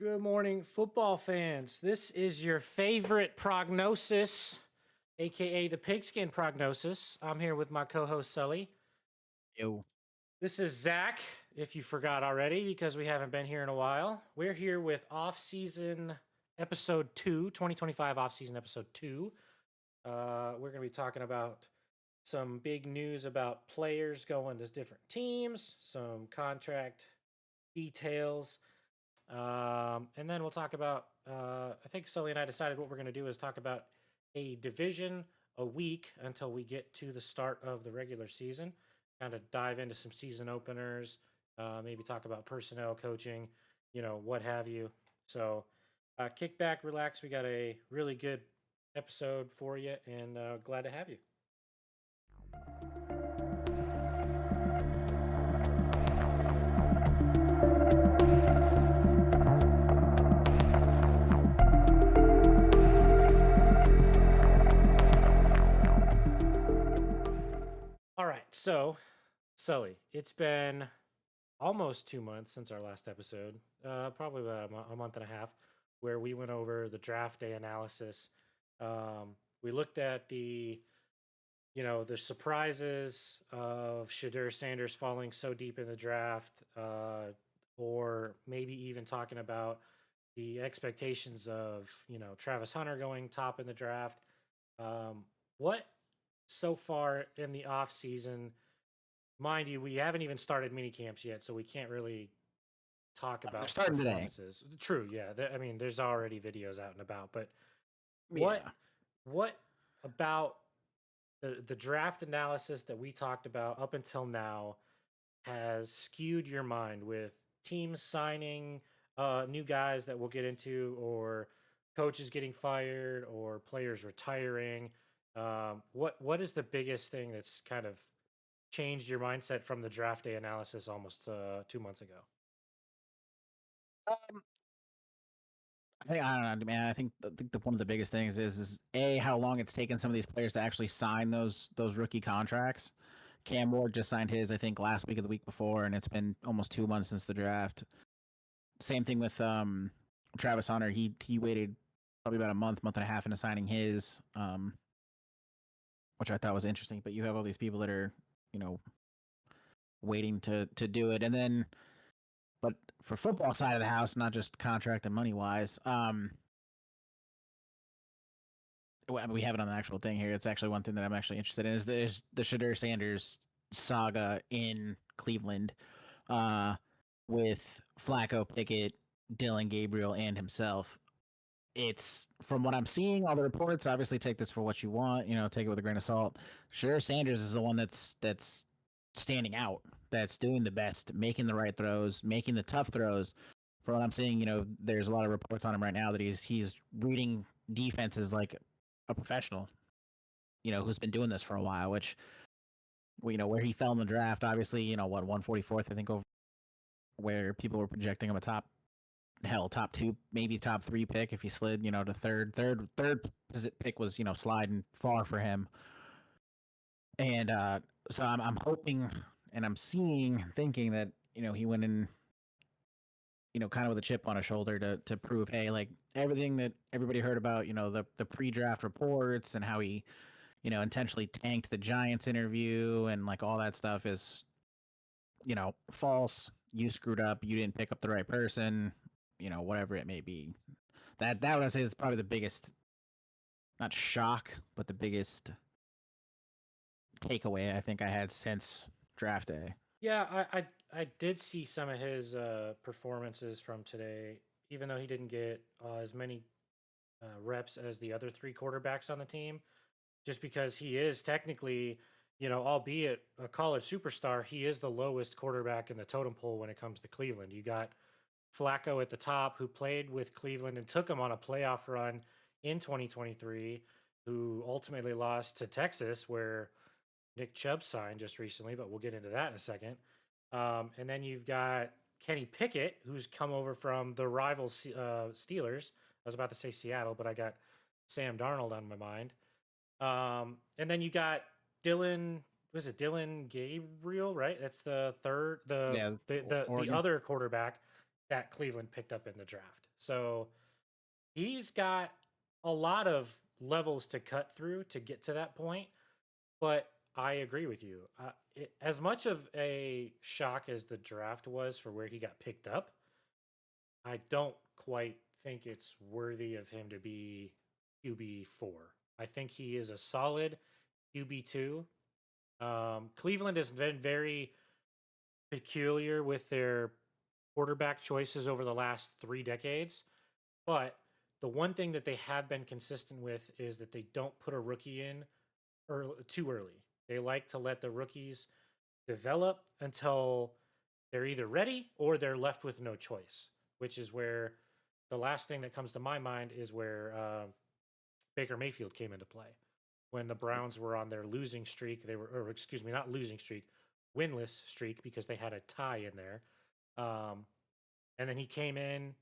Good morning, football fans. This is your favorite prognosis, aka the Pigskin Prognosis. I'm here with my co host, Sully. Yo. This is Zach, if you forgot already, because we haven't been here in a while. We're here with Offseason Episode 2, 2025 Offseason Episode 2. We're going to be talking about some big news about players going to different teams, some contract details. And then we'll talk about. I think Sully and I decided what we're going to do is talk about a division a week until we get to the start of the regular season. Kind of dive into some season openers, maybe talk about personnel, coaching, what have you. So, kick back, relax. We got a really good episode for you, and glad to have you. All right, so Sully, it's been almost 2 months since our last episode, probably about a month and a half, where we went over the draft day analysis. We looked at the surprises of Shadur Sanders falling so deep in the draft, or maybe even talking about the expectations of Travis Hunter going top in the draft. What so far in the off season? Mind you, we haven't even started mini camps yet, so we can't really talk They're about starting today. performances. True, yeah. I mean, there's already videos out and about, but what Yeah. what about the draft analysis that we talked about up until now has skewed your mind with teams signing new guys that we'll get into, or coaches getting fired, or players retiring? What is the biggest thing that's kind of changed your mindset from the draft day analysis almost 2 months ago? Um, I don't know, man. I think one of the biggest things is a how long it's taken some of these players to actually sign those rookie contracts. Cam Ward just signed his, I think, last week or the week before, and it's been almost 2 months since the draft. Same thing with Travis Hunter. He waited probably about a month and a half into signing his, which I thought was interesting. But you have all these people that are, you know, waiting to do it, and then but for football side of the house, not just contract and money wise, we have it on the actual thing here. It's actually one thing that I'm actually interested in is the Shadur Sanders saga in Cleveland, uh, with Flacco, Pickett, Dylan Gabriel, and himself. It's from what I'm seeing, all the reports. Obviously, take this for what you want. Take it with a grain of salt. Shadur Sanders is the one that's standing out, that's doing the best, making the right throws, making the tough throws. From what I'm seeing, there's a lot of reports on him right now that he's reading defenses like a professional, who's been doing this for a while. Which, where he fell in the draft, obviously, what 144th, I think, over where people were projecting him a top two, maybe top three pick if he slid, to third pick was sliding far for him. And so I'm hoping and I'm thinking that he went in, kind of with a chip on his shoulder to prove, hey, like everything that everybody heard about, the pre-draft reports and how he, intentionally tanked the Giants interview and like all that stuff is, false. You screwed up. You didn't pick up the right person. Whatever it may be. That would I say is probably the biggest, not shock, but the biggest takeaway I think I had since draft day. Yeah, I did see some of his performances from today, even though he didn't get as many reps as the other three quarterbacks on the team, just because he is technically, albeit a college superstar, he is the lowest quarterback in the totem pole when it comes to Cleveland. You got Flacco at the top, who played with Cleveland and took him on a playoff run in 2023, who ultimately lost to Texas, where Nick Chubb signed just recently, but we'll get into that in a second. And then you've got Kenny Pickett, who's come over from the rival Steelers. I was about to say Seattle, but I got Sam Darnold on my mind. And then you got Dylan. Was it Dylan Gabriel? Right, that's the third, the Yeah, the the, the Oregon. other quarterback that Cleveland picked up in the draft. So he's got a lot of levels to cut through to get to that point. But I agree with you. As much of a shock as the draft was for where he got picked up, I don't quite think it's worthy of him to be QB4. I think he is a solid QB2. Cleveland has been very peculiar with their quarterback choices over the last 3 decades. But the one thing that they have been consistent with is that they don't put a rookie in too early. They like to let the rookies develop until they're either ready or they're left with no choice, which is where the last thing that comes to my mind is where Baker Mayfield came into play. When the Browns were on their losing streak, or excuse me, not losing streak, winless streak because they had a tie in there. And then he came in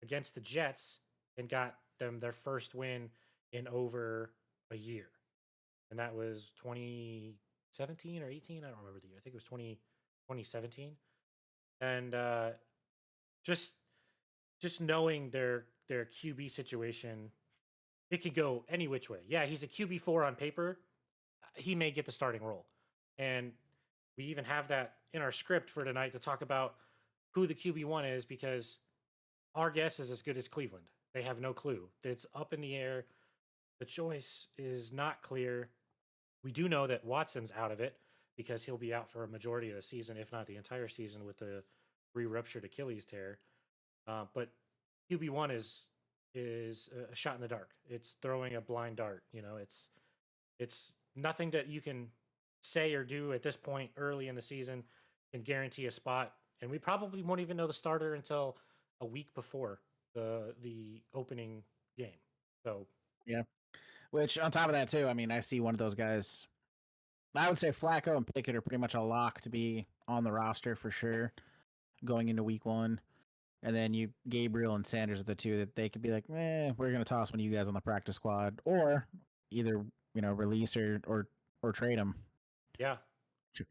against the Jets and got them their first win in over a year. And that was 2017 or 18. I don't remember the year. I think it was 2017. And just knowing their QB situation, it could go any which way. Yeah, he's a QB4 on paper. He may get the starting role. And we even have that in our script for tonight to talk about who the QB1 is because our guess is as good as Cleveland. They have no clue. It's up in the air. The choice is not clear. We do know that Watson's out of it because he'll be out for a majority of the season, if not the entire season, with the re-ruptured Achilles tear. But QB1 is a shot in the dark. It's throwing a blind dart. It's nothing that you can say or do at this point early in the season can guarantee a spot. And we probably won't even know the starter until a week before the opening game. So Yeah. Which on top of that too, I mean, I see one of those guys. I would say Flacco and Pickett are pretty much a lock to be on the roster for sure going into week 1. And then Gabriel and Sanders are the two that they could be like, we're going to toss one of you guys on the practice squad, or either release or trade them. Yeah,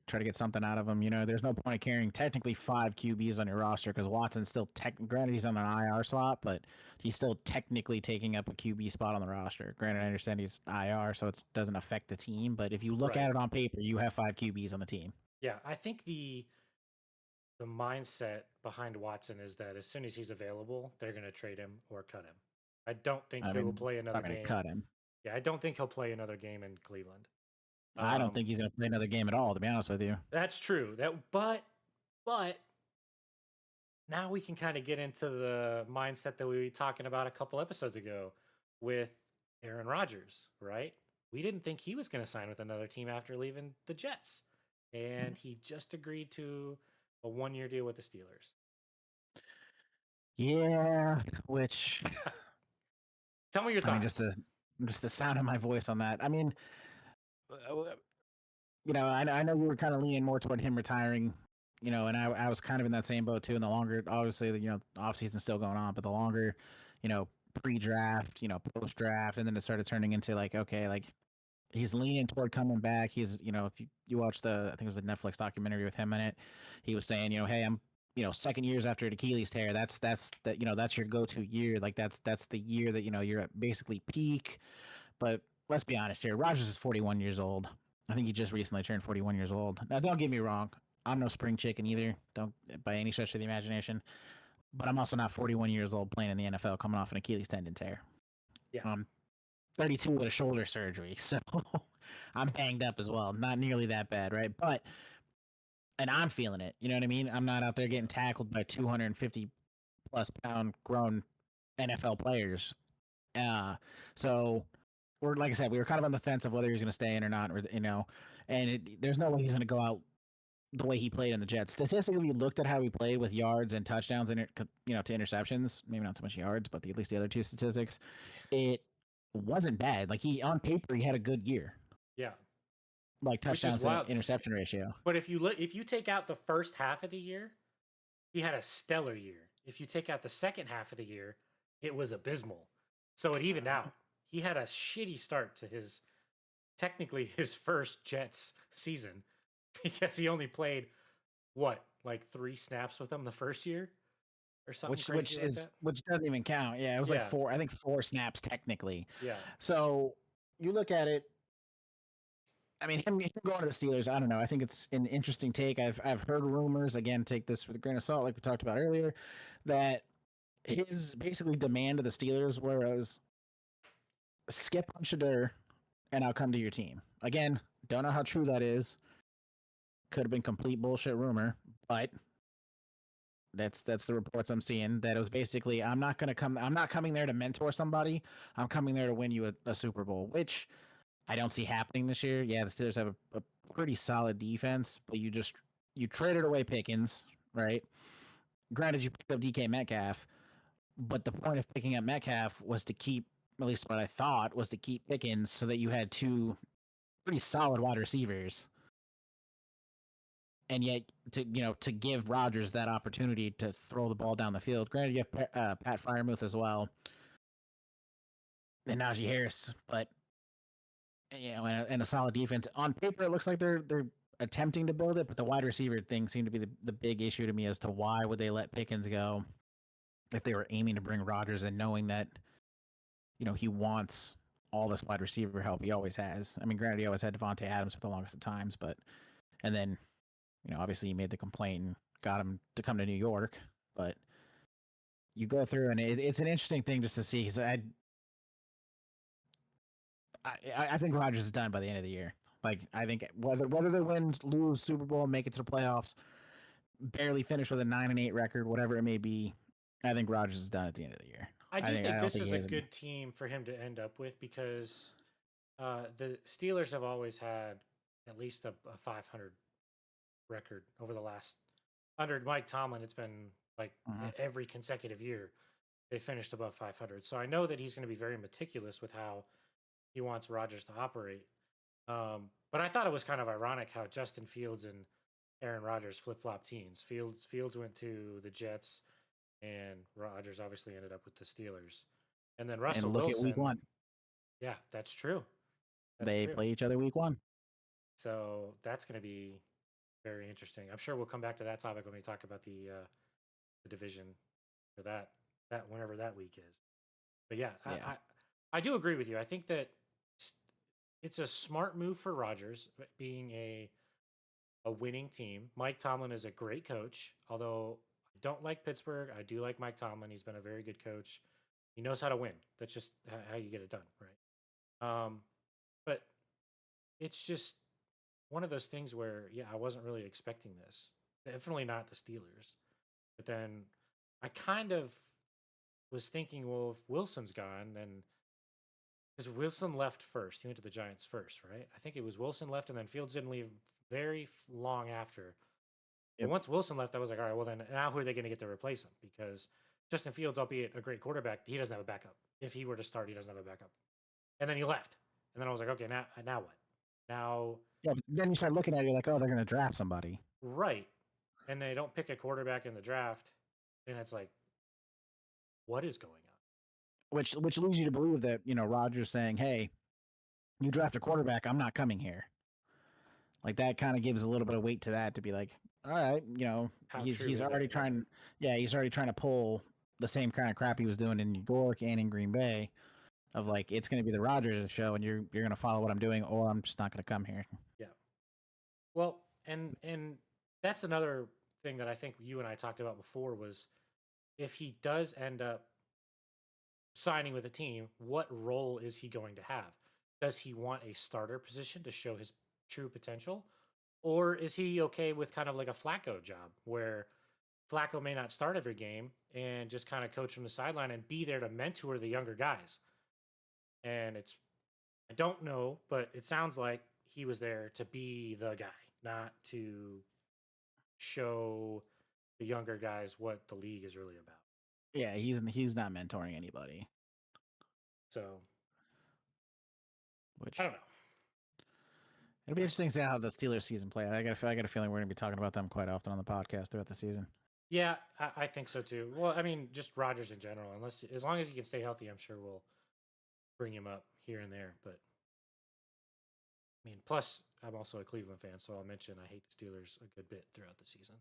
try to get something out of them. There's no point of carrying technically 5 QBs on your roster because Watson's still granted he's on an IR slot, but he's still technically taking up a QB spot on the roster. Granted, I understand he's IR, so it doesn't affect the team. But if you look at it on paper, you have 5 QBs on the team. Yeah, I think the mindset behind Watson is that as soon as he's available, they're going to trade him or cut him. I don't think he will play another game. Cut him. Yeah, I don't think he'll play another game in Cleveland. I don't think he's going to play another game at all, to be honest with you. That's true. But now we can kind of get into the mindset that we were talking about a couple episodes ago with Aaron Rodgers, right? We didn't think he was going to sign with another team after leaving the Jets. And he just agreed to a 1-year deal with the Steelers. Yeah, which tell me your thoughts. I mean, just the sound of my voice on that. I mean, I know we were kind of leaning more toward him retiring, and I was kind of in that same boat too. And the longer, obviously, off season's still going on, but the longer, pre-draft, post-draft, and then it started turning into like, okay, like he's leaning toward coming back. He's, if you watch I think it was a Netflix documentary with him in it, he was saying, hey, I'm, second years after an Achilles tear, that's your go-to year. Like that's the year that, you're at basically peak. But let's be honest here. Rodgers is 41 years old. I think he just recently turned 41 years old. Now, don't get me wrong. I'm no spring chicken either. Don't by any stretch of the imagination. But I'm also not 41 years old playing in the NFL coming off an Achilles tendon tear. Yeah. 32 with a shoulder surgery. So I'm banged up as well. Not nearly that bad, right? And I'm feeling it. You know what I mean? I'm not out there getting tackled by 250 plus pound grown NFL players. So like I said, we were kind of on the fence of whether he was going to stay in or not, and there's no way he's going to go out the way he played in the Jets. Statistically, we looked at how he played with yards and touchdowns and to interceptions, maybe not so much yards, but at least the other two statistics, it wasn't bad. Like on paper, he had a good year. Yeah. Like touchdowns to interception ratio. But if you take out the first half of the year, he had a stellar year. If you take out the second half of the year, it was abysmal. So it evened out. He had a shitty start to technically his first Jets season because he only played, like 3 snaps with them the first year? or something crazy like that. which doesn't even count. Yeah, it was like Yeah, four. I think 4 snaps technically. yeah. So you look at it. I mean, him going to the Steelers. I don't know. I think it's an interesting take. I've heard rumors. Again, take this with a grain of salt, like we talked about earlier, that his basically demand of the Steelers was skip on Shadur, and I'll come to your team. Again, don't know how true that is. Could have been complete bullshit rumor, but that's the reports I'm seeing. That it was basically, I'm not gonna come. I'm not coming there to mentor somebody. I'm coming there to win you a Super Bowl, which I don't see happening this year. Yeah, the Steelers have a pretty solid defense, but you traded away Pickens, right? Granted, you picked up DK Metcalf, but the point of picking up Metcalf was to keep, at least what I thought, was to keep Pickens so that you had two pretty solid wide receivers. And yet, to give Rodgers that opportunity to throw the ball down the field. Granted, you have Pat Freiermuth as well, and Najee Harris, but and a solid defense. On paper, it looks like they're attempting to build it, but the wide receiver thing seemed to be the big issue to me as to why would they let Pickens go if they were aiming to bring Rodgers in, knowing that he wants all this wide receiver help. He always has. I mean, granted, he always had Devontae Adams for the longest of times, but and then obviously he made the complaint and got him to come to New York, but you go through and it's an interesting thing just to see because I think Rodgers is done by the end of the year. Like I think whether they win, lose Super Bowl, make it to the playoffs, barely finish with a 9-8 record, whatever it may be, I think Rodgers is done at the end of the year. I do think I don't this think is he a has good team for him to end up with because the Steelers have always had at least a 500 record over the last under Mike Tomlin. It's been like every consecutive year they finished above 500. So I know that he's going to be very meticulous with how he wants Rodgers to operate. But I thought it was kind of ironic how Justin Fields and Aaron Rodgers flip flop teams. Fields went to the Jets, and Rodgers obviously ended up with the Steelers. And then Russell and look Wilson. at week 1. Yeah, that's true. They play each other week 1. So that's going to be very interesting. I'm sure we'll come back to that topic when we talk about the division for that whenever that week is. But yeah, I do agree with you. I think that it's a smart move for Rodgers, being a winning team. Mike Tomlin is a great coach, although I don't like Pittsburgh. I do like Mike Tomlin. He's been a very good coach. He knows how to win. That's just how you get it done, right? But it's just one of those things where, I wasn't really expecting this. Definitely not the Steelers. But then I kind of was thinking, well, if Wilson's gone, then because Wilson left first, he went to the Giants first, right? I think it was Wilson left, and then Fields didn't leave very long after. Yep. And once Wilson left, I was like, all right, well then now who are they going to get to replace him? Because Justin Fields, albeit a great quarterback, he doesn't have a backup. If he were to start, he doesn't have a backup. And then he left, and then I was like, okay, now what? Now, yeah. But then you start looking at it, you're like, oh, they're going to draft somebody, right? And they don't pick a quarterback in the draft, and it's like, what is going on? Which leads you to believe that Rodgers saying, hey, you draft a quarterback, I'm not coming here. Like that kind of gives a little bit of weight to that, to be like, all right, he's already trying. Yeah, he's already trying to pull the same kind of crap he was doing in New York and in Green Bay, of like, it's going to be the Rodgers show, and you're going to follow what I'm doing, or I'm just not going to come here. Yeah. Well, and that's another thing that I think you and I talked about before was if he does end up signing with a team, what role is he going to have? Does he want a starter position to show his true potential? Or is he okay with kind of like a Flacco job where Flacco may not start every game and just kind of coach from the sideline and be there to mentor the younger guys? And I don't know, but it sounds like he was there to be the guy, not to show the younger guys what the league is really about. Yeah, he's not mentoring anybody. So, which I don't know. It'll be interesting to see how the Steelers season play. I got a feeling we're going to be talking about them quite often on the podcast throughout the season. Yeah, I think so too. Well, I mean, just Rodgers in general. As long as he can stay healthy, I'm sure we'll bring him up here and there. But I mean, plus I'm also a Cleveland fan, so I'll mention I hate the Steelers a good bit throughout the season.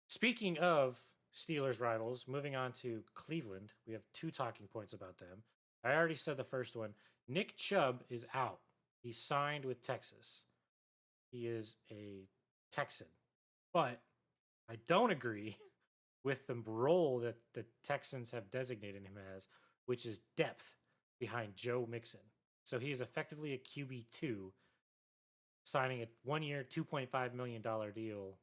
Speaking of Steelers rivals, moving on to Cleveland. We have 2 talking points about them. I already said the first one. Nick Chubb is out. He signed with Texas. He is a Texan. But I don't agree with the role that the Texans have designated him as, which is depth behind Joe Mixon. So he is effectively a QB2, signing a 1-year, $2.5 million deal.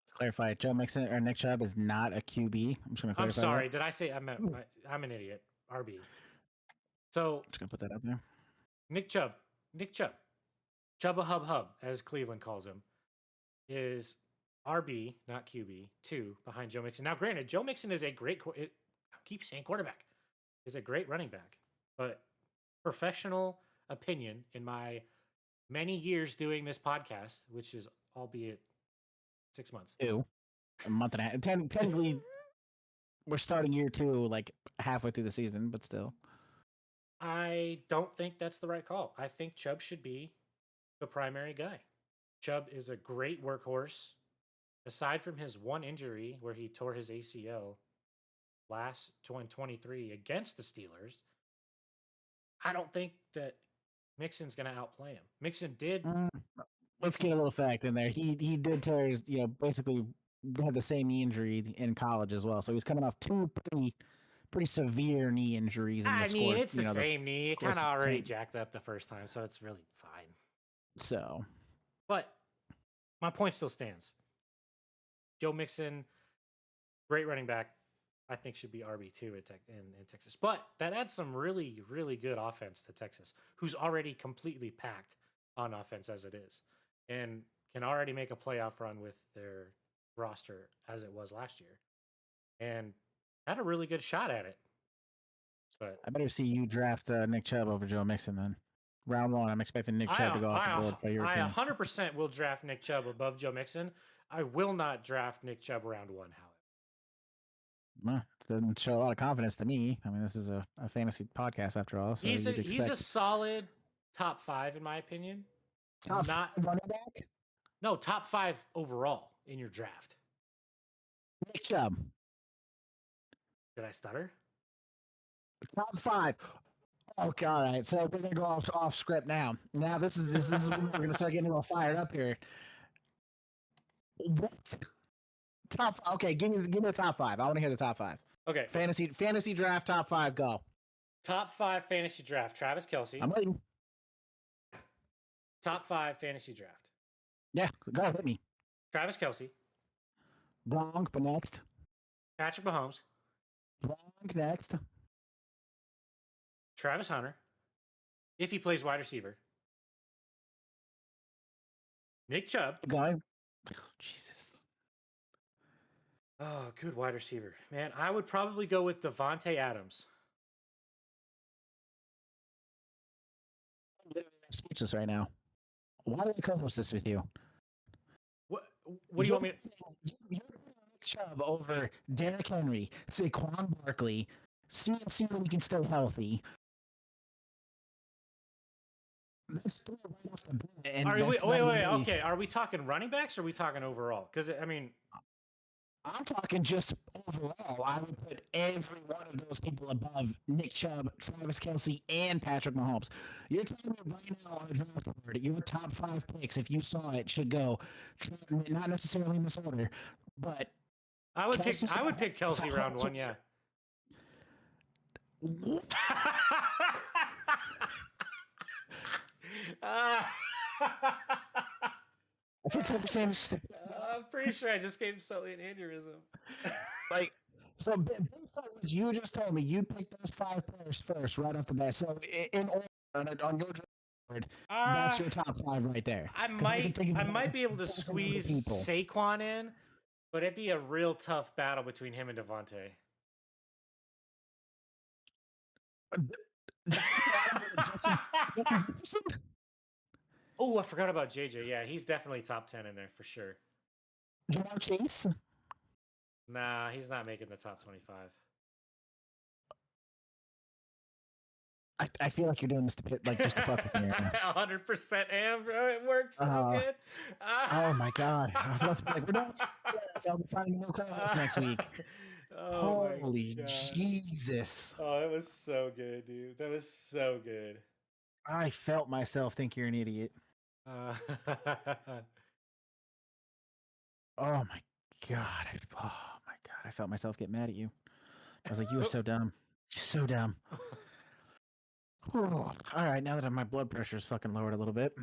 To clarify, Joe Mixon or Nick Chubb is not a QB. I'm just going to clarify. I'm sorry. Did I say I'm an idiot? RB. So Just going to put that out there. Nick Chubb, Chubba Hub Hub, as Cleveland calls him, is RB, not QB, 2 behind Joe Mixon. Now, granted, Joe Mixon is a great, I keep saying quarterback, is a great running back. But professional opinion in my many years doing this podcast, which is albeit 6 months. 2. A month and a half. Technically, we're starting year 2, like halfway through the season, but still. I don't think that's the right call. I think Chubb should be the primary guy. Chubb is a great workhorse. Aside from his one injury where he tore his ACL last 2023 against the Steelers, I don't think that Mixon's going to outplay him. Mixon did. Let's get a little fact in there. He did tear his, basically had the same knee injury in college as well. So he's coming off 2 pretty severe knee injuries. It's the same knee. It kind of already jacked up the first time, so it's really fine. So, but my point still stands. Joe Mixon, great running back, I think should be RB2 in Texas. But that adds some really, really good offense to Texas, who's already completely packed on offense as it is, and can already make a playoff run with their roster as it was last year, and had a really good shot at it. But I better see you draft Nick Chubb over Joe Mixon then. Round 1, I'm expecting Nick Chubb to go off the board for your team. I 100% will draft Nick Chubb above Joe Mixon. I will not draft Nick Chubb round 1, however. It doesn't show a lot of confidence to me. I mean, this is a fantasy podcast after all. So he's a solid top 5 in my opinion. Top 5 running back? No, top 5 overall in your draft. Nick Chubb. Did I stutter? Top 5. Okay, all right. So we're gonna go off script now. Now this is when we're gonna start getting a little fired up here. What? Top? Okay, give me the top 5. I want to hear the top 5. Okay. Fantasy draft top 5. Go. Top 5 fantasy draft. Travis Kelce. I'm waiting. Top 5 fantasy draft. Yeah, go hit me. Travis Kelce. Wrong, but next. Patrick Mahomes. Wrong, next. Travis Hunter, if he plays wide receiver. Nick Chubb. Going. Oh, Jesus. Oh, good wide receiver. Man, I would probably go with Devontae Adams. I'm speechless right now. Why did I co-host this with you? What do you want me to... You're putting Nick Chubb over Derrick Henry, Saquon Barkley, see when he can stay healthy. Let's do it right off the bat. Wait. Okay, are we talking running backs or are we talking overall? Because, I mean... I'm talking just overall. I would put every one of those people above Nick Chubb, Travis Kelce, and Patrick Mahomes. You're telling me right now on the draft board, your top 5 picks, if you saw it, should go, not necessarily in this order, but... I would pick Kelce round 1, yeah. I can't tell the same. I'm pretty sure I just gave Sully an aneurysm. So based on what you just told me, you picked those 5 players first, right off the bat. So in order on your draft board, that's your top 5 right there. I might be able to squeeze Saquon in, but it'd be a real tough battle between him and Devontae. Oh, I forgot about JJ. Yeah, he's definitely top 10 in there for sure. Jamar Chase? Nah, he's not making the top 25. I feel like you're doing this just to fuck with me right now. 100% am, bro. It works so good. Oh my god! I was about to be like, we're not. I'll be finding new co-host next week. Oh my Holy god. Jesus! Oh, that was so good, dude. That was so good. I felt myself think you're an idiot. Uh, Oh my god! Oh my god! I felt myself get mad at you. I was like, you are so dumb. So dumb. All right, now that my blood pressure is fucking lowered a little bit,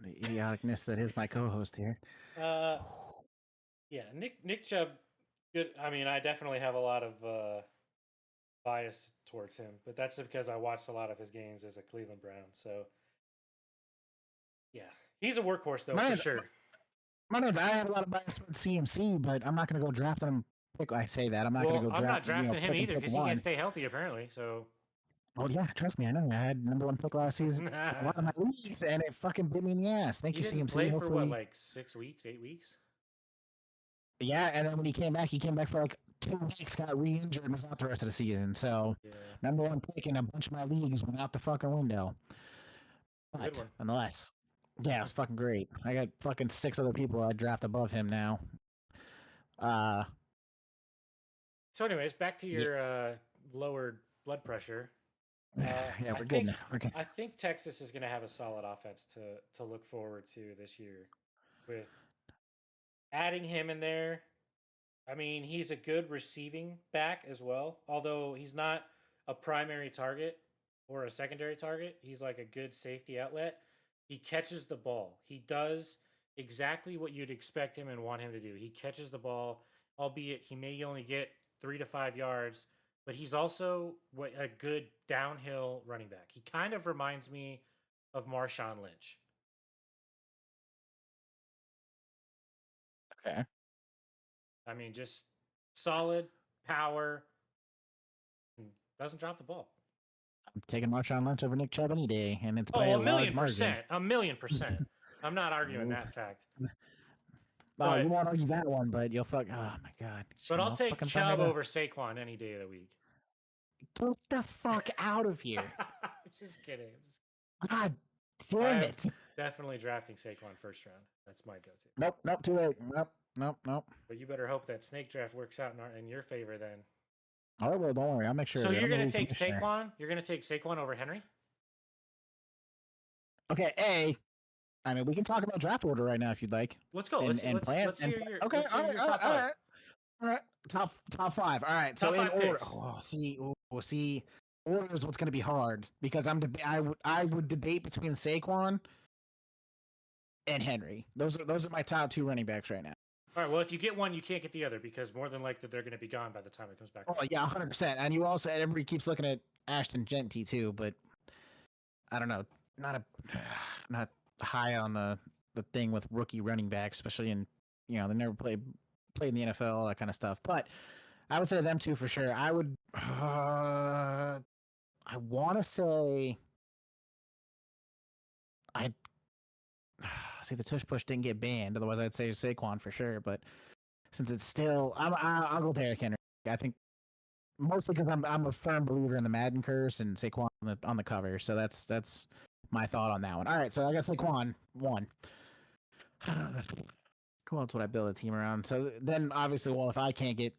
the idioticness that is my co-host here. Yeah, Nick Chubb, good. I mean, I definitely have a lot of bias towards him, but that's because I watched a lot of his games as a Cleveland Brown. So, yeah, he's a workhorse though for sure. I have a lot of bias towards CMC, but I'm not going to go draft him. I say that I'm not going to go draft. I'm not drafting him either because he can't one. stay healthy apparently. So. Well, yeah, trust me, I know. I had number 1 pick last season, a lot of my leagues, and it fucking bit me in the ass. Thank you, He didn't CMC. play Hopefully, for what, like 6 weeks, 8 weeks? Yeah, and then when he came back for like 2 weeks, got re-injured, and was out the rest of the season. So, number 1 pick in a bunch of my leagues went out the fucking window. But nonetheless, yeah, it was fucking great. I got fucking 6 other people I draft above him now. So, anyways, back to your lowered blood pressure. Yeah, we're good now. I think Texas is going to have a solid offense to look forward to this year with adding him in there. I mean, he's a good receiving back as well, although he's not a primary target or a secondary target. He's like a good safety outlet. He catches the ball. He does exactly what you'd expect him and want him to do. He catches the ball, albeit he may only get 3 to 5 yards, but he's also a good downhill running back. He kind of reminds me of Marshawn Lynch. Okay. I mean, just solid power. Doesn't drop the ball. I'm taking Marshawn Lynch over Nick Chubb any day, and it's by a million percent. A million percent. I'm not arguing that fact. No, you won't argue that one, but you'll fuck. Oh my god! But I'll take Chubb over Saquon any day of the week. Get the fuck out of here! I'm just kidding. God damn it! Definitely drafting Saquon first round. That's my go-to. Nope, too late. Nope. But you better hope that snake draft works out in your favor then. Oh well, don't worry. I'll make sure. So you're gonna take Saquon? You're gonna take Saquon over Henry? Okay, I mean, we can talk about draft order right now if you'd like. Let's go. Let's hear your okay. All right. Top 5. All right. Top so in order. See, order is what's going to be hard because I would debate between Saquon and Henry. Those are my top 2 running backs right now. All right. Well, if you get one, you can't get the other because more than likely they're going to be gone by the time it comes back. Oh yeah, 100%. And you also everybody keeps looking at Ashton Genty too, but I don't know, not high on the thing with rookie running backs, especially in they never played in the NFL, all that kind of stuff. But I would say them 2 for sure. I would. I want to say. I see the tush push didn't get banned. Otherwise, I'd say Saquon for sure. But since it's still, I'll go Derrick Henry. I think mostly because I'm a firm believer in the Madden curse and Saquon on the cover. So that's my thought on that one. All right, so I got Saquon 1. Who else would I build a team around? So then, obviously, well, if I can't get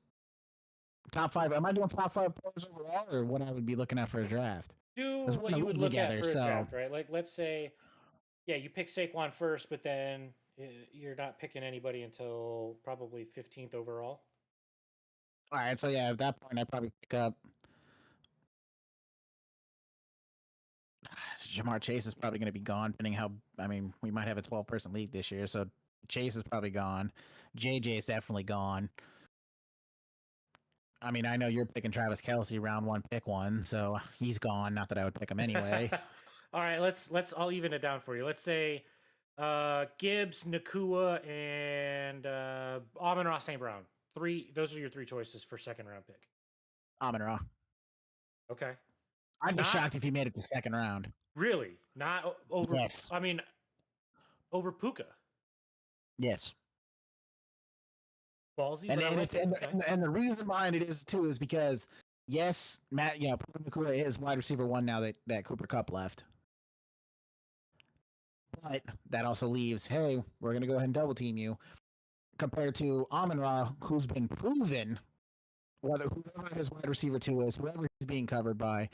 top 5, am I doing top 5 players overall, or what I would be looking at for a draft? Do what you would look at for a draft, right? Like, let's say, yeah, you pick Saquon first, but then you're not picking anybody until probably 15th overall. All right, so yeah, at that point, I'd probably pick up Jamar Chase is probably going to be gone, depending how. I mean, we might have a 12-person league this year, so Chase is probably gone. JJ is definitely gone. I mean, I know you're picking Travis Kelce round 1, pick 1, so he's gone. Not that I would pick him anyway. All right, let's I'll even it down for you. Let's say Gibbs, Nakua, and Amon-Ra St. Brown. Those are your 3 choices for second round pick. Amon-Ra. Okay. I'd be shocked if he made it to second round. Really? Not over? Yes. I mean, over Puka? Yes. Ballsy? And the reason behind it is because yes, Matt, Puka Nacua is wide receiver one now that Cooper Cup left. But that also leaves, hey, we're going to go ahead and double team you. Compared to Amon Ra, who's been proven, whoever his wide receiver two is, whoever he's being covered by,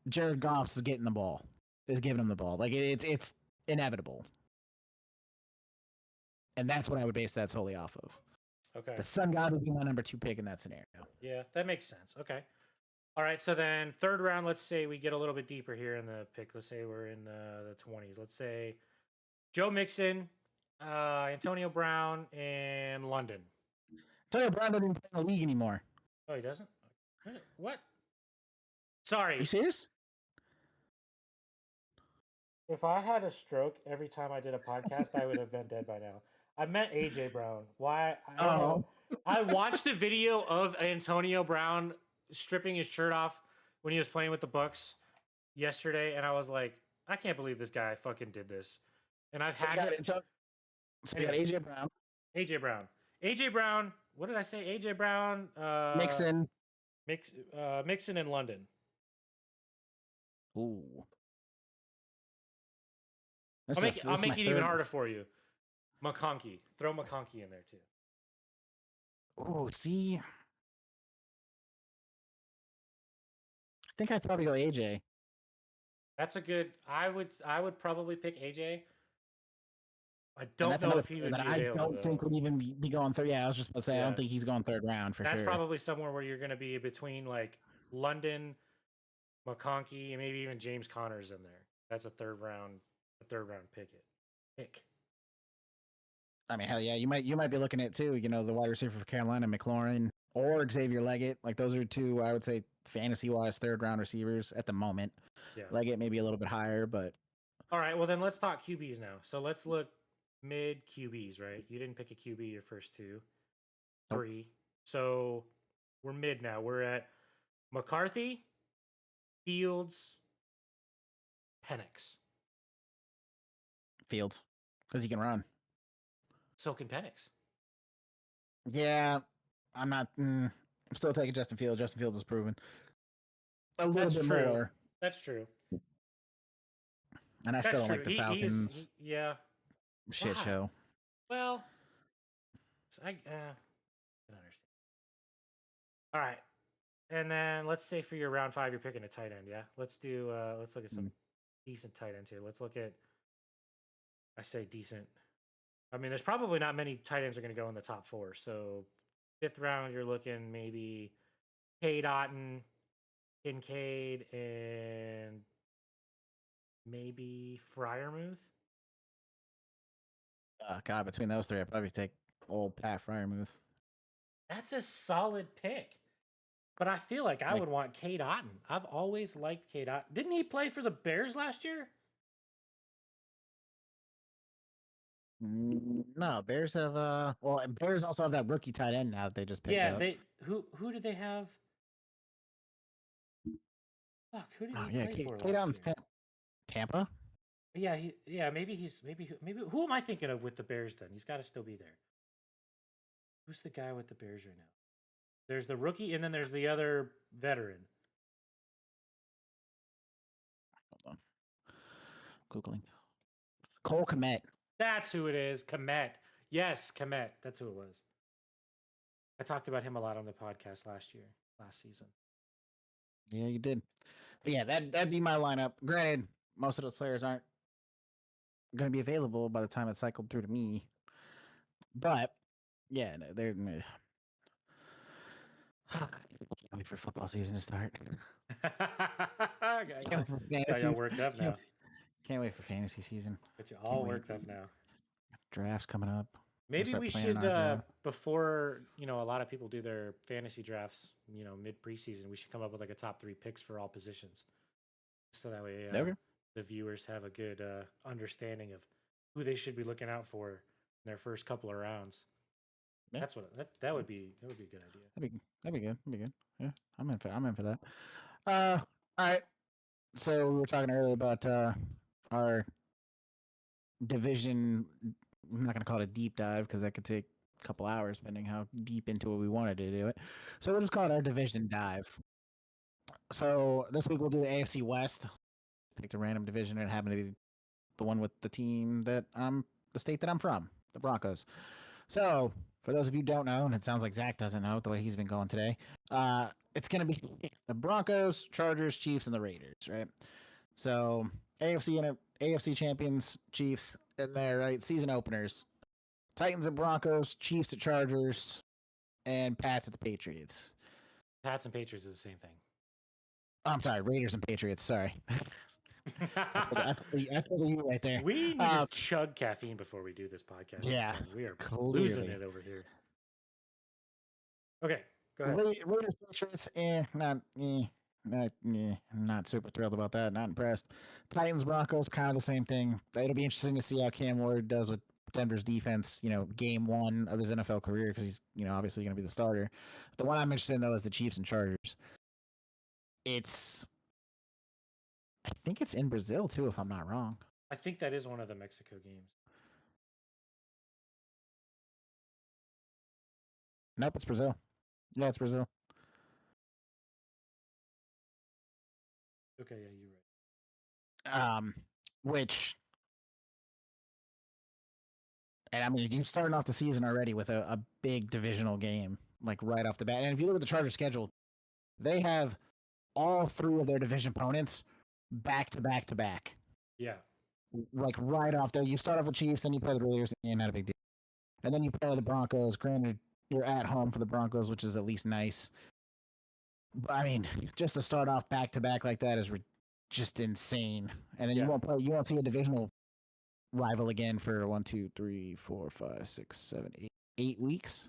Jared Goff is getting the ball, is giving him the ball. Like it's inevitable, and that's what I would base that solely off of. Okay. The Sun God would be my number two pick in that scenario. Yeah, that makes sense. Okay. All right. So then, third round, let's say we get a little bit deeper here in the pick. Let's say we're in the 20s. Let's say Joe Mixon, Antonio Brown, and London. Antonio Brown doesn't even play in the league anymore. Oh, he doesn't? What? Sorry. Are you serious? If I had a stroke every time I did a podcast, I would have been dead by now. I meant AJ Brown. Why? I don't know. I watched a video of Antonio Brown stripping his shirt off when he was playing with the Bucks yesterday, and I was like, I can't believe this guy fucking did this. And I've had it. So you got AJ Brown. AJ Brown. AJ Brown. What did I say? AJ Brown. Mixon. Mixon in London. Ooh. I'll make it even harder for you. McConkey. Throw McConkey in there too. Oh, see. I think I'd probably go AJ. That's a good. I would probably pick AJ. I don't know if he would be available. I don't think would even be going third. Yeah, I was just about to say I don't think he's going third round for sure. That's probably somewhere where you're going to be between like London, McConkey, and maybe even James Conner's in there. That's a third round pick. I mean, hell yeah, you might be looking at too. The wide receiver for Carolina, McLaurin or Xavier Leggett. Like those are two, I would say, fantasy wise, third round receivers at the moment. Yeah, Leggett maybe a little bit higher, but all right. Well, then let's talk QBs now. So let's look mid QBs. Right, you didn't pick a QB your first three. Nope. So we're mid now. We're at McCarthy, Fields, Penix. Fields, because he can run. So can Penix. Yeah, I'm not. I'm still taking Justin Fields. Justin Fields is proven a little bit more. That's true. And I still don't like the Falcons. Yeah. Shit show. Well, I can understand. All right. And then let's say for your round 5, you're picking a tight end. Yeah. Let's look at some decent tight ends here. Let's look at, I say decent. I mean, there's probably not many tight ends are going to go in the top 4. So 5th round, you're looking maybe Cade Otton, Kincaid, and maybe Freiermuth. God, between those three, I'd probably take old Pat Freiermuth. That's a solid pick. But I feel like I would want Cade Otton. I've always liked Cade Otton. Didn't he play for the Bears last year? No, Bears have Bears also have that rookie tight end now that they just picked up. Yeah, who did they have? Fuck, who did he play for last year? Tampa? Yeah, maybe who am I thinking of with the Bears then? He's got to still be there. Who's the guy with the Bears right now? There's the rookie and then there's the other veteran. Hold on. Googling. Cole Kmet. That's who it is. Kmet. Yes, Kmet. That's who it was. I talked about him a lot on the podcast last season. Yeah, you did. But yeah, that'd be my lineup. Granted, most of those players aren't going to be available by the time it cycled through to me. But yeah, they're. Can't wait for football season to start. Got y'all worked up now. Can't wait for fantasy season. Got you all worked up now. Drafts coming up. Maybe we should, before a lot of people do their fantasy drafts, mid preseason, we should come up with like a top 3 picks for all positions, so that way the viewers have a good understanding of who they should be looking out for in their first couple of rounds. Yeah. That would be a good idea. That'd be good. Yeah, I'm in for that. All right. So we were talking earlier about our division. I'm not going to call it a deep dive because that could take a couple hours, depending how deep into it we wanted to do it. So we'll just call it our division dive. So this week we'll do the AFC West. Picked a random division and it happened to be the one with the team that the state that I'm from, the Broncos. So for those of you who don't know, and it sounds like Zach doesn't know the way he's been going today, it's gonna be the Broncos, Chargers, Chiefs, and the Raiders, right? So AFC champions, Chiefs in there, right? Season openers. Titans and Broncos, Chiefs at Chargers, and Pats at the Patriots. Pats and Patriots is the same thing. Oh, I'm sorry, Raiders and Patriots. Sorry. I put you right there. We need to chug caffeine before we do this podcast. Yeah, we are clearly losing it over here. Okay, go ahead. Raiders, Patriots, not super thrilled about that. Not impressed. Titans, Broncos, kind of the same thing. It'll be interesting to see how Cam Ward does with Denver's defense. Game one of his NFL career because he's obviously going to be the starter. The one I'm interested in though is the Chiefs and Chargers. I think it's in Brazil too, if I'm not wrong. I think that is one of the Mexico games. Nope, it's Brazil. Yeah, it's Brazil. Okay, yeah, you're right. Which, and I mean, you're starting off the season already with a big divisional game, like right off the bat. And if you look at the Chargers schedule, they have all three of their division opponents back to back to back. Yeah. Like right off there. You start off with Chiefs, then you play the Raiders, and not a big deal. And then you play the Broncos. Granted, you're at home for the Broncos, which is at least nice. But I mean, just to start off back to back like that is just insane. And then you won't see a divisional rival again for 1, 2, 3, 4, 5, 6, 7, 8 weeks.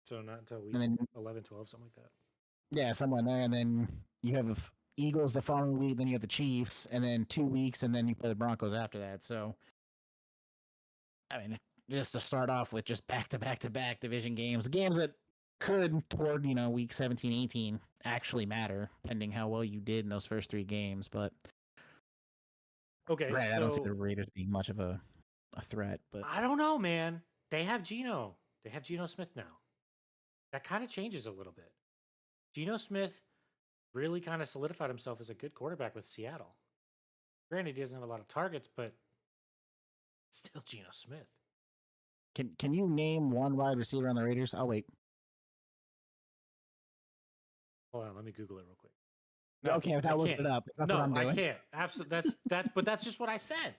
So not until week 11, 12, something like that. Yeah, somewhere in there. And then you have Eagles the following week, then you have the Chiefs, and then 2 weeks, and then you play the Broncos after that. So, I mean, just to start off with just back-to-back-to-back division games that could, toward, week 17, 18, actually matter, depending how well you did in those first 3 games. But, okay, right, I don't see the Raiders being much of a threat. But I don't know, man. They have Geno. They have Geno Smith now. That kind of changes a little bit. Geno Smith really kind of solidified himself as a good quarterback with Seattle. Granted, he doesn't have a lot of targets, but still Geno Smith. Can you name one wide receiver on the Raiders? I'll wait. Hold on, let me Google it real quick. No, okay, without looking it up. That's what I'm doing. I can't. Absolutely, but that's just what I said.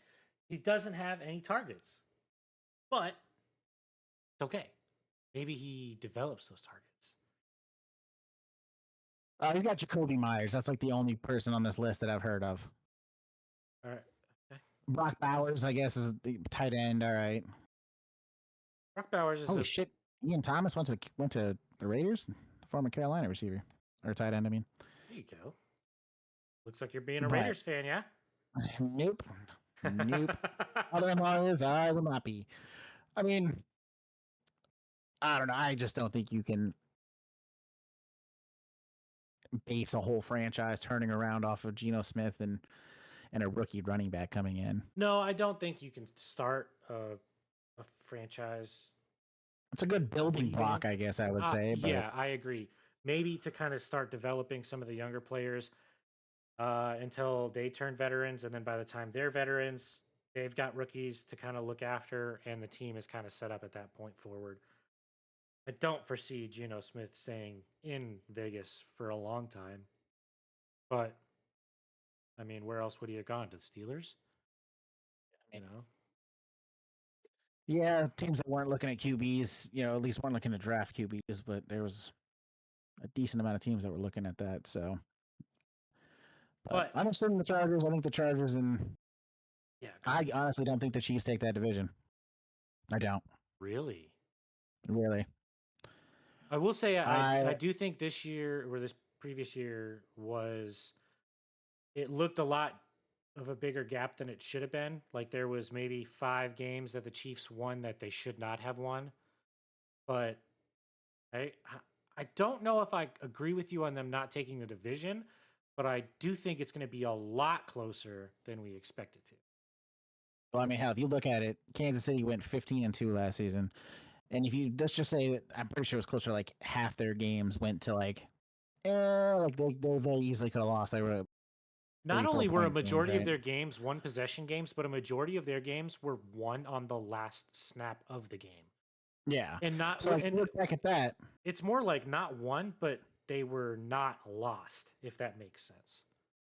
He doesn't have any targets, but it's okay. Maybe he develops those targets. He's got Jacoby Myers. That's like the only person on this list that I've heard of. All right. Okay. Brock Bowers, I guess, is the tight end. All right. Brock Bowers is holy shit. Ian Thomas went to the Raiders, the former Carolina receiver or tight end. I mean, there you go. Looks like you're being a Raiders fan, yeah? Nope. Other-in-law is I will not be. I mean, I don't know. I just don't think you can base a whole franchise turning around off of Geno Smith and a rookie running back coming in. No, I don't think you can start a franchise. It's a good building block, I guess I would say. But yeah, I agree. Maybe to kind of start developing some of the younger players until they turn veterans, and then by the time they're veterans, they've got rookies to kind of look after, and the team is kind of set up at that point forward. I don't foresee Geno Smith staying in Vegas for a long time. But, I mean, where else would he have gone? To the Steelers? You know? Yeah, teams that weren't looking at QBs, at least weren't looking to draft QBs, but there was a decent amount of teams that were looking at that, so. But I'm interested in the Chargers. I think the Chargers I honestly don't think the Chiefs take that division. I don't. Really? I will say I do think this year or this previous year it looked a lot of a bigger gap than it should have been. Like there was maybe 5 games that the Chiefs won that they should not have won. But I don't know if I agree with you on them not taking the division, but I do think it's going to be a lot closer than we expected to. Well, I mean, hell, if you look at it, Kansas City went 15-2 last season. And if you let's just say that I'm pretty sure it was closer, like half their games went to like like they very easily could have lost. They were Not 3, 4 only were a point games, majority of right? their games one possession games, but a majority of their games were won on the last snap of the game. Yeah. And not So like, you and look back at that. it's more like not won, but they were not lost, if that makes sense.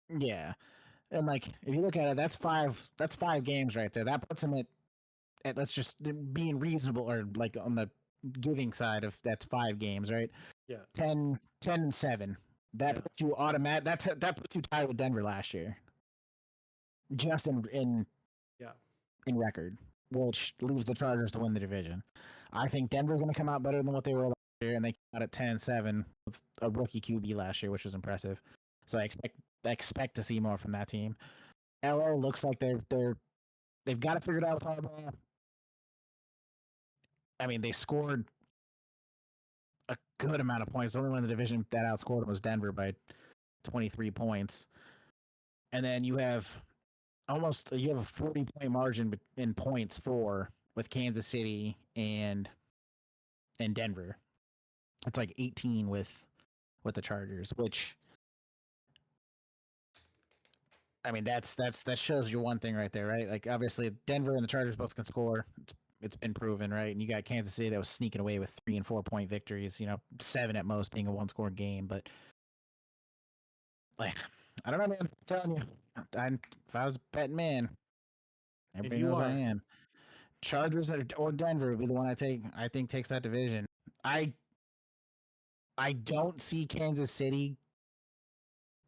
Yeah, and like if you look at it, that's five. That's 5 games right there. That puts them at let's just being reasonable or like on the giving side of that's 5 games, right? Yeah. 10, 10 and 7. That Yeah. puts you that puts you tied with Denver last year, just Yeah. in record, which leaves the Chargers to win the division. I think Denver's going to come out better than what they were last year, and they came out at 10-7 with a rookie QB last year, which was impressive. So I expect to see more from that team. LA looks like they've got it figured out with Harbaugh. I mean, they scored a good amount of points. The only one in the division that outscored them was Denver by 23 points. And then you have a 40-point margin in points with Kansas City and Denver. It's like 18 with the Chargers, which I mean that shows you one thing right there, right? Like obviously Denver and the Chargers both can score. It's been proven, right? And you got Kansas City that was sneaking away with 3 and 4 point victories, 7 at most being a one score game, but like I don't know, man. I'm telling you, if I was a betting man, And everybody you knows I are. am. Chargers or Denver would be the one I think takes that division. I don't see Kansas City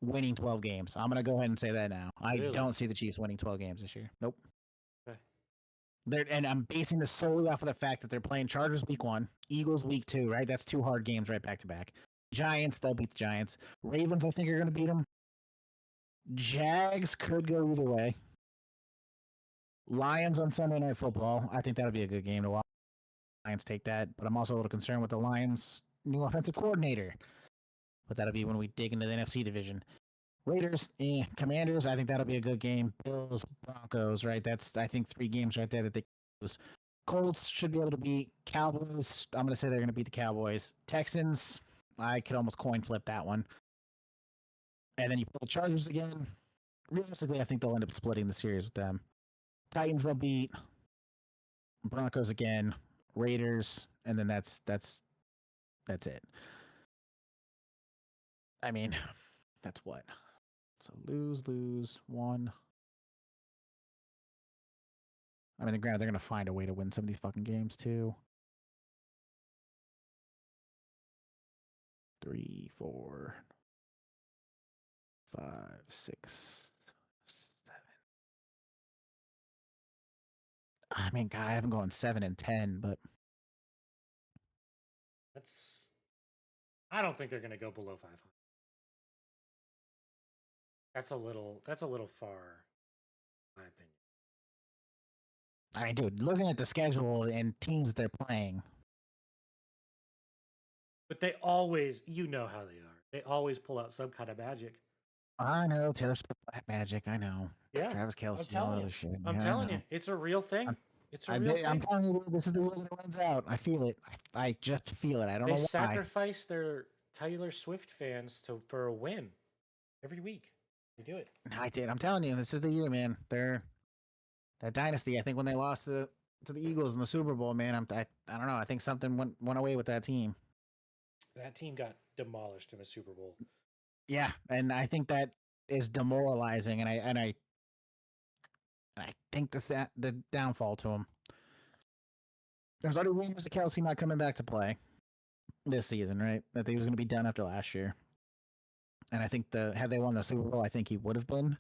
winning 12 games. I'm going to go ahead and say that now. I Really? don't see the Chiefs winning 12 games this year. Nope. Okay. And I'm basing this solely off of the fact that they're playing Chargers week 1, Eagles week 2, right? That's 2 hard games right back to back. Giants, they'll beat the Giants. Ravens, I think, are going to beat them. Jags could go either way. Lions on Sunday Night Football. I think that'll be a good game to watch. Lions take that, but I'm also a little concerned with the Lions' new offensive coordinator. But that'll be when we dig into the NFC division. Raiders, Commanders, I think that'll be a good game. Bills, Broncos, right? That's, I think, 3 games right there that they lose. Colts should be able to beat Cowboys. I'm going to say they're going to beat the Cowboys. Texans, I could almost coin flip that one. And then you play the Chargers again. Realistically, I think they'll end up splitting the series with them. Titans, they'll beat. Broncos again. Raiders, and then that's it. I mean, that's what. So lose 1. I mean, granted, they're going to find a way to win some of these fucking games, too. 3, 4, 5, 6, 7. I mean, God, I haven't gone 7 and 10, but That's. I don't think they're going to go below 500. That's a little. That's a little far, in my opinion. I mean, dude, looking at the schedule and teams that they're playing, But they always, you know how they are. They always pull out some kind of magic. I know Taylor Swift, Black Magic. I know Yeah, Travis I'm Kelce, all telling that you. other shit. I'm Yeah, I telling you, know. it's a real thing. It's a real I'm thing. telling you, this is the year that it runs out. I feel it. I just feel it. I don't They know why. sacrifice their Taylor Swift fans for a win every week. They do it. I did. I'm telling you, this is the year, man. They're that dynasty. I think when they lost to the Eagles in the Super Bowl, man, I don't know. I think something went away with that team. That team got demolished in the Super Bowl. Yeah, and I think that is demoralizing, and I think that's the downfall to him. There's already rumors of Kelsey not coming back to play this season, right? That he was going to be done after last year. And I think had they won the Super Bowl, I think he would have been.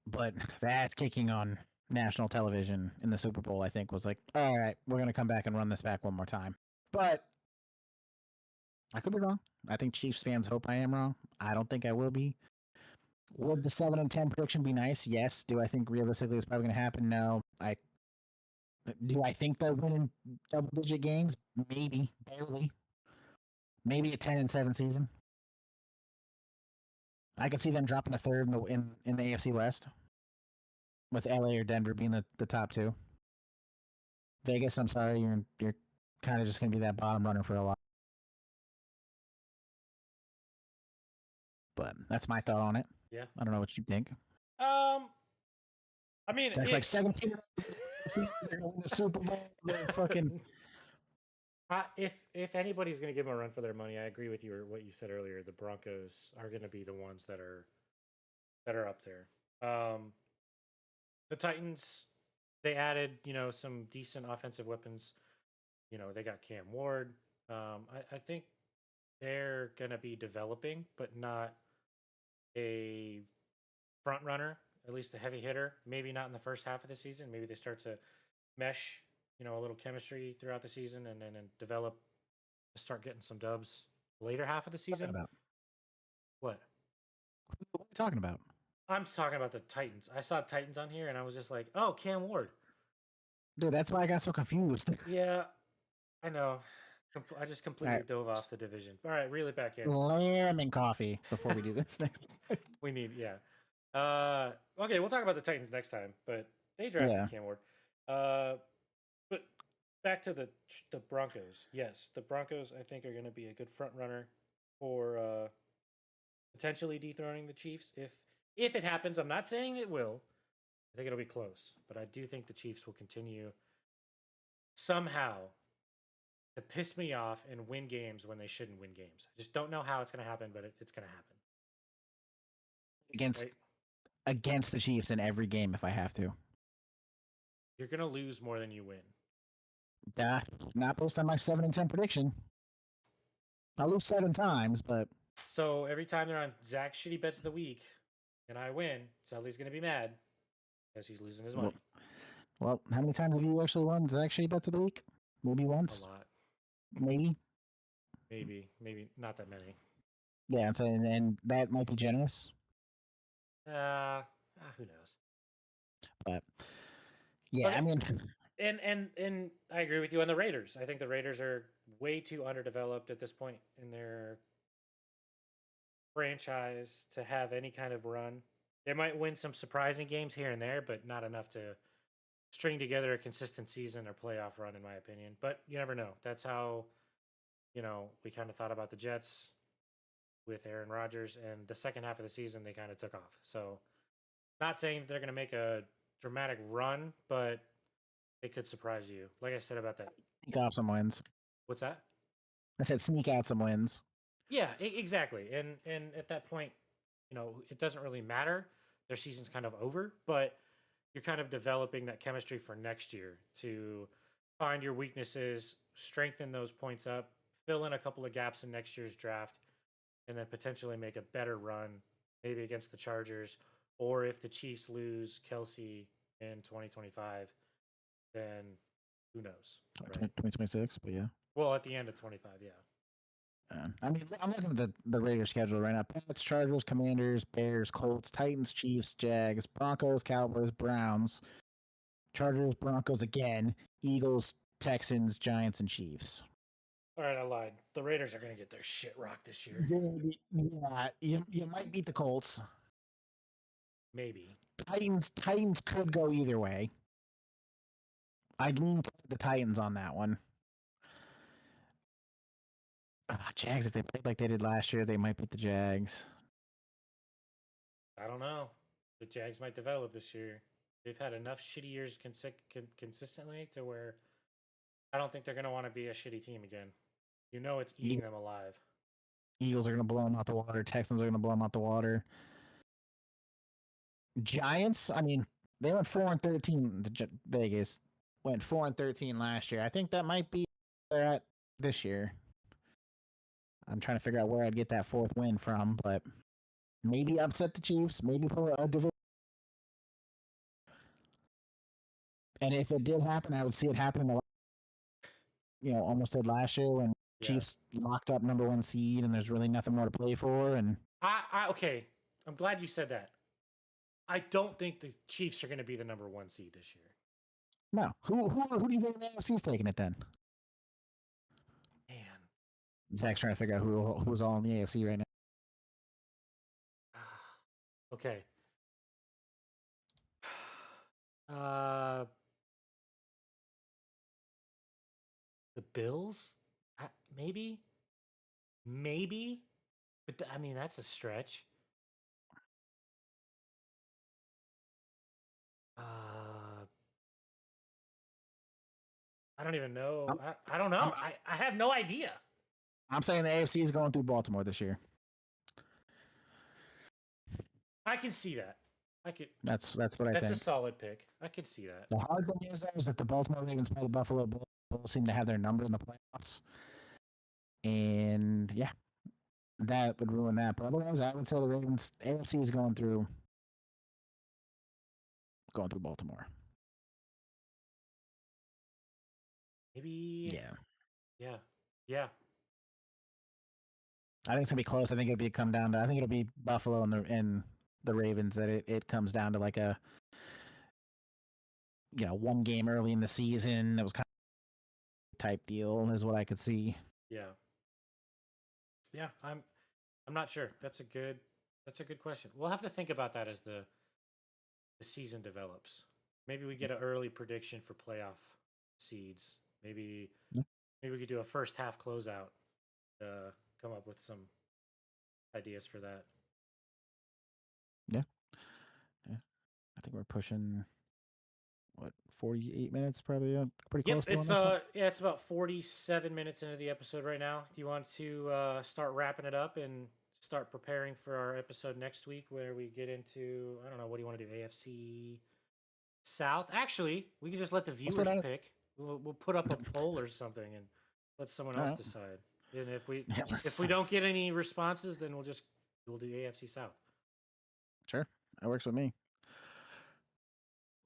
But that's kicking on national television in the Super Bowl, I think, was like, all right, we're going to come back and run this back one more time. But I could be wrong. I think Chiefs fans hope I am wrong. I don't think I will be. Would the 7 and 10 prediction be nice? Yes. Do I think realistically it's probably going to happen? No. Do I think they're winning double digit games? Maybe, barely. Maybe a 10 and 7 season. I could see them dropping a third in the AFC West, with LA or Denver being the top 2. Vegas, I'm sorry, you're kind of just going to be that bottom runner for a while. But that's my thought on it. Yeah. I don't know what you think. I mean, That's like second seed. They're going to the Super Bowl. They're fucking. If anybody's going to give them a run for their money, I agree with you or what you said earlier. The Broncos are going to be the ones that are up there. The Titans, they added some decent offensive weapons. They got Cam Ward. I think they're going to be developing, but not a front runner, at least a heavy hitter. Maybe not in the first half of the season. Maybe they start to mesh, a little chemistry throughout the season and develop to start getting some dubs later half of the season. What? What are you talking about? I'm talking about the Titans. I saw Titans on here and I was just like, oh, Cam Ward. Dude, that's why I got so confused. Yeah, I know. I just completely dove off the division. All right, reel it back in. Lamb and coffee before we do this next. We need, yeah. Okay, we'll talk about the Titans next time, but they drafted Cam Ward. But back to the Broncos. Yes, the Broncos I think are going to be a good front runner for potentially dethroning the Chiefs if it happens. I'm not saying it will. I think it'll be close, but I do think the Chiefs will continue somehow to piss me off and win games when they shouldn't win games. I just don't know how it's going to happen, but it's going to happen. Against the Chiefs in every game if I have to. You're going to lose more than you win. Not based on my 7-10 prediction. I'll lose 7 times, but... So every time they're on Zach's shitty bets of the week and I win, Sully's going to be mad because he's losing his money. Well, how many times have you actually won Zach's shitty bets of the week? Maybe once? A lot. Maybe not that many. Yeah, and that might be generous. Who knows? But yeah, okay. I mean, and I agree with you on the Raiders. I think the Raiders are way too underdeveloped at this point in their franchise to have any kind of run. They might win some surprising games here and there, but not enough to string together a consistent season or playoff run, in my opinion. But you never know. That's how, we kind of thought about the Jets with Aaron Rodgers, and the second half of the season, they kind of took off. So not saying that they're going to make a dramatic run, but it could surprise you. Like I said about that. Sneak out some wins. What's that? I said sneak out some wins. Yeah, exactly. And at that point, it doesn't really matter. Their season's kind of over, but you're kind of developing that chemistry for next year to find your weaknesses, strengthen those points up, fill in a couple of gaps in next year's draft, and then potentially make a better run, maybe against the Chargers, or if the Chiefs lose Kelsey in 2025, then who knows? Right? 2026, but yeah. Well, at the end of 25, yeah. I mean, I'm looking at the Raiders schedule right now. Pats, Chargers, Commanders, Bears, Colts, Titans, Chiefs, Jags, Broncos, Cowboys, Browns, Chargers, Broncos again, Eagles, Texans, Giants, and Chiefs. All right, I lied. The Raiders are going to get their shit rocked this year. Yeah, you might beat the Colts. Maybe. Titans could go either way. I'd lean toward the Titans on that one. Jags, if they played like they did last year, they might beat the Jags. I don't know. The Jags might develop this year. They've had enough shitty years consistently to where I don't think they're going to want to be a shitty team again. It's eating them alive. Eagles are going to blow them out the water. Texans are going to blow them out the water. Giants, I mean, they went 4-13. Vegas went 4-13 last year. I think that might be where they're at this year. I'm trying to figure out where I'd get that fourth win from, but maybe upset the Chiefs, maybe pull a division. And if it did happen, I would see it happen. Almost did last year when Chiefs locked up number 1 seed, and there's really nothing more to play for. And okay, I'm glad you said that. I don't think the Chiefs are going to be the number 1 seed this year. No, who do you think the AFC's taking it then? Man, Zach's trying to figure out who's all in the AFC right now. Okay. The Bills? Maybe. But I mean, that's a stretch. I don't even know. I'm, I don't I'm, know. I have no idea. I'm saying the AFC is going through Baltimore this year. I can see that. I could. That's what I That's a think. solid pick. I could see that. The hard thing is that the Baltimore Ravens play the Buffalo Bills seem to have their number in the playoffs, and yeah, that would ruin that. But otherwise, I would say the Ravens AFC is going through Baltimore. Maybe. Yeah, Yeah. Yeah. I think it's gonna be close. I think it'll be come down to. I think it'll be Buffalo and the Ravens that it comes down to like a one game early in the season that was kind of type deal is what I could see. Yeah. Yeah. I'm not sure. That's a good question. We'll have to think about that as the season develops. Maybe we get an early prediction for playoff seeds. Maybe Yeah. maybe we could do a first half closeout. Come up with some ideas for that. Yeah, yeah. I think we're pushing what 48 minutes, probably pretty Yep, close to on it's this one. yeah, it's about 47 minutes into the episode right now. Do you want to start wrapping it up and start preparing for our episode next week where we get into, I don't know, what do you want to do? AFC South? Actually, we can just let the viewers pick. We'll put up a poll or something and let someone else decide. And if we don't get any responses, then we'll do AFC South. Sure, that works with me.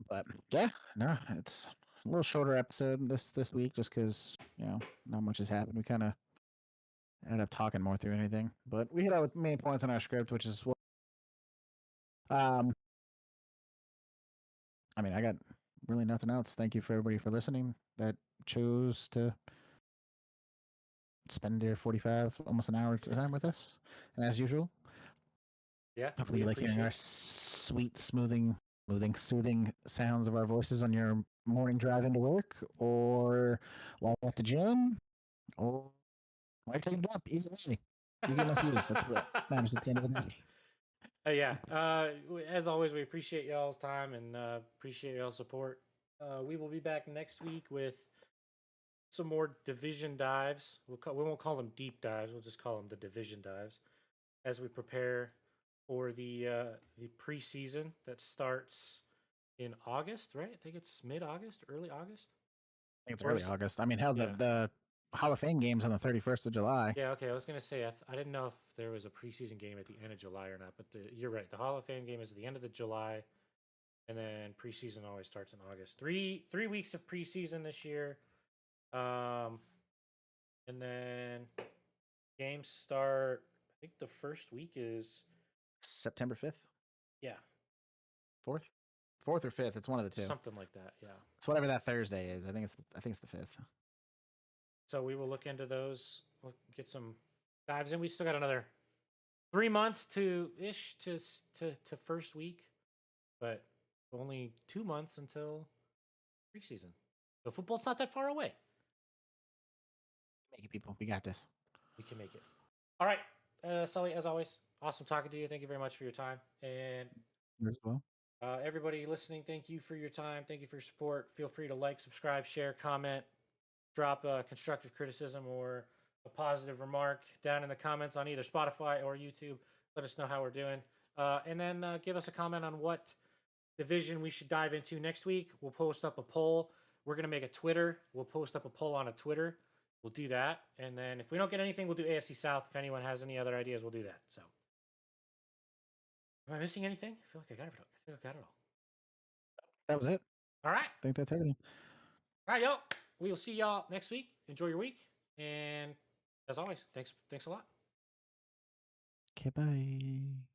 But yeah, no, it's a little shorter episode this week just because not much has happened. We kind of ended up talking more through anything, but we hit all the main points in our script, which is what. I mean, I got really nothing else. Thank you for everybody for listening that chose to spend their 45, almost an hour time with us, as usual. Yeah, Hopefully, you like hearing our sweet, soothing sounds of our voices on your morning drive into work, or while at the gym, or while you're taking a dump. Either way, you're getting us views. That's what matters at the end of the day. Yeah. As always, we appreciate y'all's time and appreciate y'all's support. We will be back next week with some more division dives. We won't call them deep dives. We'll just call them the division dives as we prepare for the preseason that starts in August, right? I think it's mid-August, early August. I think it's early August. I mean, hell, the Hall of Fame game's on the 31st of July. Yeah, okay. I was gonna say I didn't know if there was a preseason game at the end of July or not, but you're right. The Hall of Fame game is at the end of the July, and then preseason always starts in August. Three weeks of preseason this year, and then games start. I think the first week is September 5th. Yeah, 4th or 5th. It's one of the two. Something like that. Yeah. It's whatever that Thursday is. I think it's the 5th. So we will look into those. We'll get some dives in. We still got another 3 months to first week, but only 2 months until preseason. So football's not that far away. Make it, people. We got this. We can make it. All right, Sully. As always, awesome talking to you. Thank you very much for your time. And as well. Everybody listening, thank you for your time. Thank you for your support. Feel free to like, subscribe, share, comment, drop a constructive criticism or a positive remark down in the comments on either Spotify or YouTube. Let us know how we're doing. And then give us a comment on what division we should dive into next week. We'll post up a poll. We're going to make a Twitter. We'll post up a poll on a Twitter. We'll do that. And then if we don't get anything, we'll do AFC South. If anyone has any other ideas, we'll do that. So, am I missing anything? I feel like I got it. I think I got it all. That was it. All right. I think that's everything. All right, yo. We will see y'all next week. Enjoy your week. And as always, thanks a lot. Okay, bye.